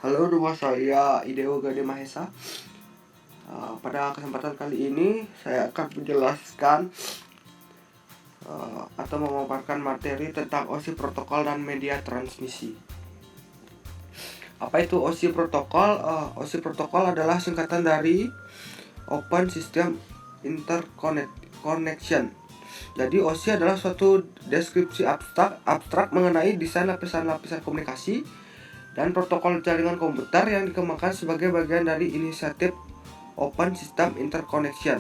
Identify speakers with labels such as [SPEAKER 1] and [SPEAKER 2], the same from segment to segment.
[SPEAKER 1] Halo, nama saya Ideo Gade Mahesa. Pada kesempatan kali ini saya akan menjelaskan atau memaparkan materi tentang OSI protokol dan media transmisi. Apa itu OSI protokol? OSI protokol adalah singkatan dari Open System Interconnection. Jadi OSI adalah suatu deskripsi abstrak mengenai desain lapisan-lapisan komunikasi dan protokol jaringan komputer yang dikembangkan sebagai bagian dari inisiatif Open System Interconnection.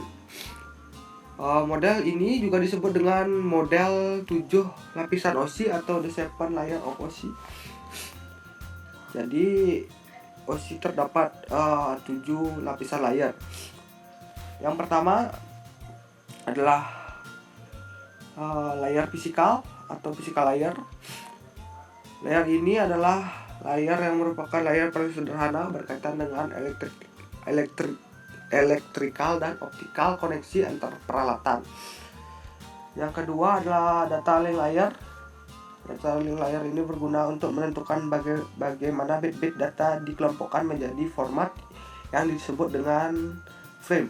[SPEAKER 1] Model ini juga disebut dengan model 7 lapisan OSI atau the 7 layer of OSI. Jadi OSI terdapat 7 lapisan layer. Yang pertama adalah layer fisikal atau physical layer. Layer ini adalah layer yang merupakan layer paling sederhana berkaitan dengan elektrikal dan optikal koneksi antar peralatan. Yang kedua adalah data link layer. Data link layer ini berguna untuk menentukan bagaimana bit-bit data dikelompokkan menjadi format yang disebut dengan frame.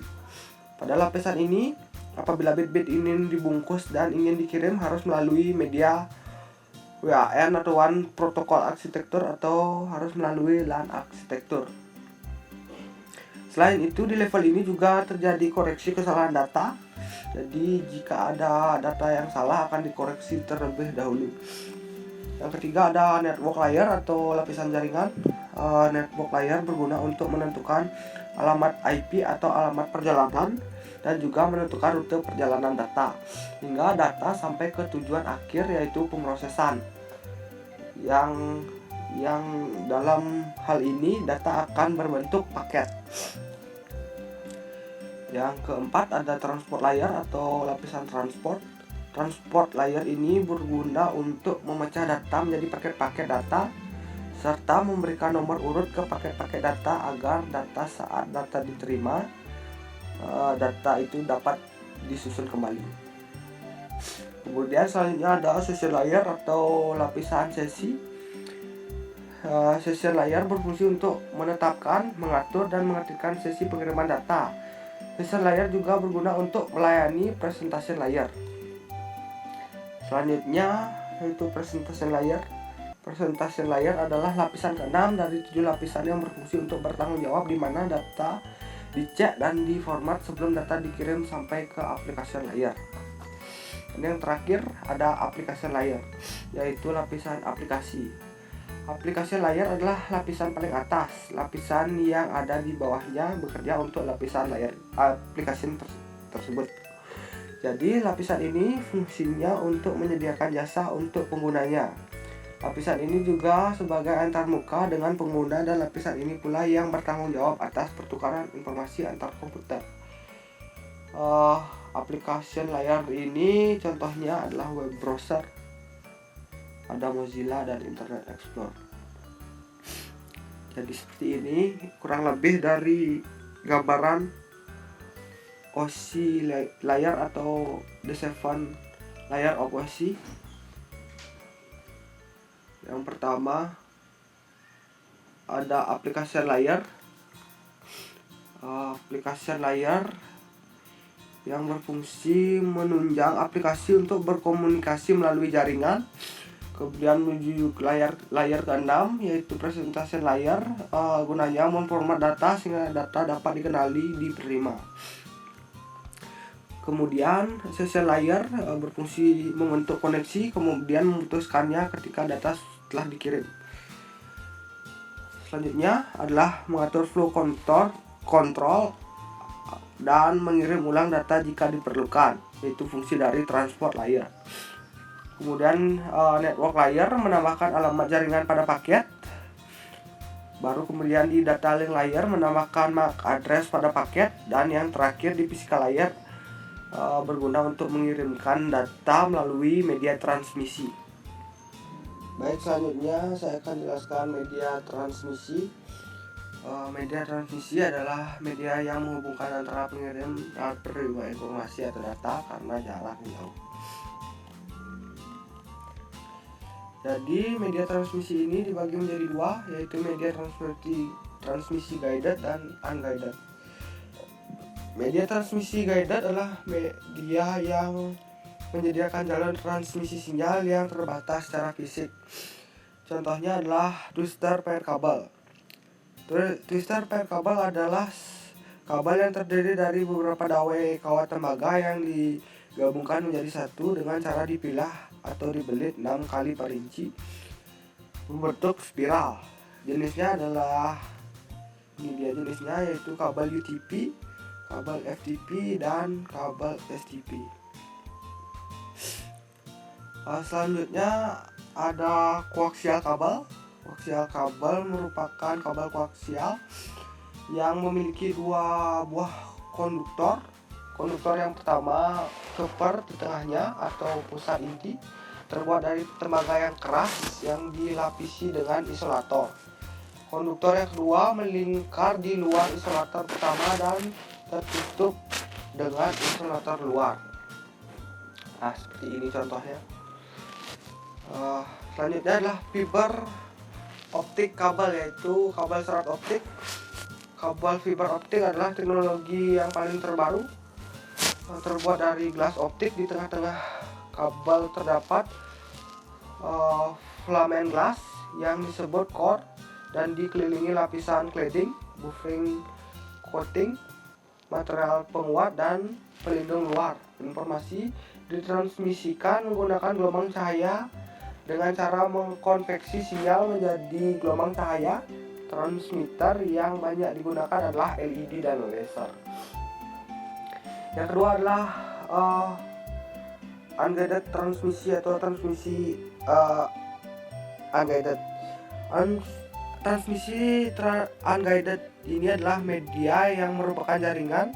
[SPEAKER 1] Pada lapisan ini, apabila bit-bit ini dibungkus dan ingin dikirim harus melalui media WAN atau WAN protokol arsitektur atau harus melalui LAN arsitektur. Selain itu, di level ini juga terjadi koreksi kesalahan data. Jadi jika ada data yang salah akan dikoreksi terlebih dahulu. Yang ketiga ada network layer atau lapisan jaringan. Network layer berguna untuk menentukan alamat IP atau alamat perjalanan dan juga menentukan rute perjalanan data hingga data sampai ke tujuan akhir, yaitu pemrosesan. Yang dalam hal ini data akan berbentuk paket. Yang keempat ada transport layer atau lapisan transport. Transport layer ini berguna untuk memecah data menjadi paket-paket data serta memberikan nomor urut ke paket-paket data agar data saat data diterima, data itu dapat disusun kembali. Kemudian selanjutnya ada session layer atau lapisan sesi. Session layer berfungsi untuk menetapkan, mengatur, dan mengetikkan sesi pengiriman data. Session layer juga berguna untuk melayani presentation layer. Selanjutnya yaitu presentation layer. Presentation layer adalah lapisan ke-6 dari 7 lapisan yang berfungsi untuk bertanggung jawab di mana data dicek dan diformat sebelum data dikirim sampai ke application layer. Dan yang terakhir ada application layer, yaitu lapisan aplikasi. Application layer adalah lapisan paling atas. Lapisan yang ada di bawahnya bekerja untuk lapisan layer application tersebut. Jadi lapisan ini fungsinya untuk menyediakan jasa untuk penggunanya. Lapisan ini juga sebagai antarmuka dengan pengguna, dan lapisan ini pula yang bertanggung jawab atas pertukaran informasi antar komputer. Application layer ini contohnya adalah web browser, ada Mozilla dan Internet Explorer. Jadi seperti ini kurang lebih dari gambaran OSI layer atau the 7 layer of OSI. Yang pertama ada application layer. Application layer yang berfungsi menunjang aplikasi untuk berkomunikasi melalui jaringan. Kemudian menuju layer ke-6 yaitu presentation layer. Gunanya memformat data sehingga data dapat dikenali, diterima. Kemudian session layer berfungsi membentuk koneksi kemudian memutuskannya ketika data telah dikirim. Selanjutnya adalah mengatur flow control dan mengirim ulang data jika diperlukan, yaitu fungsi dari transport layer. Kemudian network layer menambahkan alamat jaringan pada paket. Baru kemudian di data link layer menambahkan MAC address pada paket. Dan yang terakhir di physical layer berguna untuk mengirimkan data melalui media transmisi. Baik, selanjutnya saya akan jelaskan media transmisi. Media transmisi adalah media yang menghubungkan antara pengirim dan penerima informasi atau data karena jarak jauh. Jadi media transmisi ini dibagi menjadi dua, yaitu media transmisi guided dan unguided. Media transmisi guided adalah media yang menyediakan jalur transmisi sinyal yang terbatas secara fisik. Contohnya adalah twister pair kabel. Twister pair kabel adalah kabel yang terdiri dari beberapa dawai kawat tembaga yang digabungkan menjadi satu dengan cara dipilah atau dibelit 6 kali per inci membentuk spiral. Jenisnya adalah jenisnya yaitu kabel UTP, kabel FTP, dan kabel STP. Selanjutnya ada koaksial kabel. Koaksial kabel merupakan kabel koaksial yang memiliki dua buah konduktor. Konduktor yang pertama, keper di tengahnya atau pusat inti, terbuat dari tembaga yang keras yang dilapisi dengan isolator. Konduktor yang kedua melingkar di luar isolator pertama dan tertutup dengan isolator luar. Nah, seperti ini contohnya. Selanjutnya adalah fiber optik kabel, yaitu kabel serat optik. Kabel fiber optik adalah teknologi yang paling terbaru. Terbuat dari gelas optik. Di tengah-tengah kabel terdapat filament glass yang disebut core dan dikelilingi lapisan cladding, buffering coating, material penguat, dan pelindung luar. Informasi ditransmisikan menggunakan gelombang cahaya dengan cara mengkonveksi sinyal menjadi gelombang cahaya. Transmitter yang banyak digunakan adalah LED dan laser. Yang kedua adalah unguided transmisi atau transmisi unguided. Transmisi unguided ini adalah media yang merupakan jaringan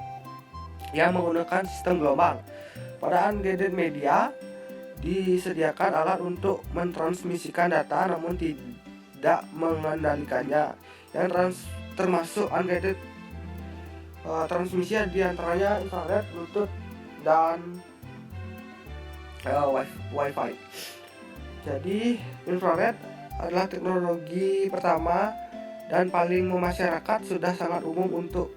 [SPEAKER 1] yang menggunakan sistem gelombang. Pada unguided media disediakan alat untuk mentransmisikan data namun tidak mengendalikannya. Yang termasuk unguided transmisi diantaranya infrared, Bluetooth, dan Wi-Fi. Jadi infrared adalah teknologi pertama dan paling memasyarakat, sudah sangat umum untuk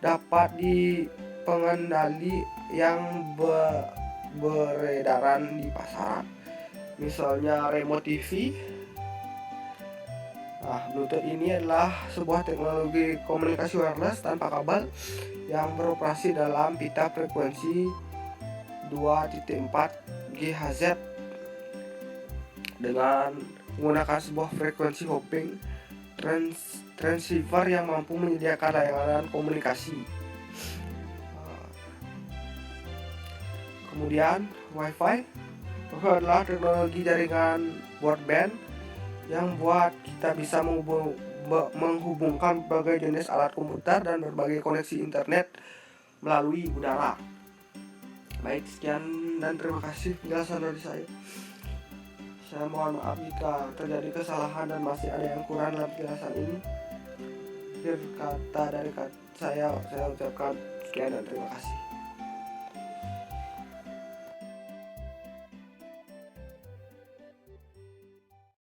[SPEAKER 1] dapat dipengendali yang beredaran di pasaran, misalnya remote TV. Bluetooth ini adalah sebuah teknologi komunikasi wireless tanpa kabel yang beroperasi dalam pita frekuensi 2.4 GHz dengan menggunakan sebuah frekuensi hopping transceiver yang mampu menyediakan layanan komunikasi. Kemudian Wi-Fi adalah teknologi jaringan broadband yang buat kita bisa menghubungkan berbagai jenis alat komputer dan berbagai koneksi internet melalui udara. Baik, sekian dan terima kasih penjelasan dari saya. Saya mohon maaf jika terjadi kesalahan dan masih ada yang kurang dalam penjelasan ini. Akhir kata dari saya ucapkan sekian dan terima kasih.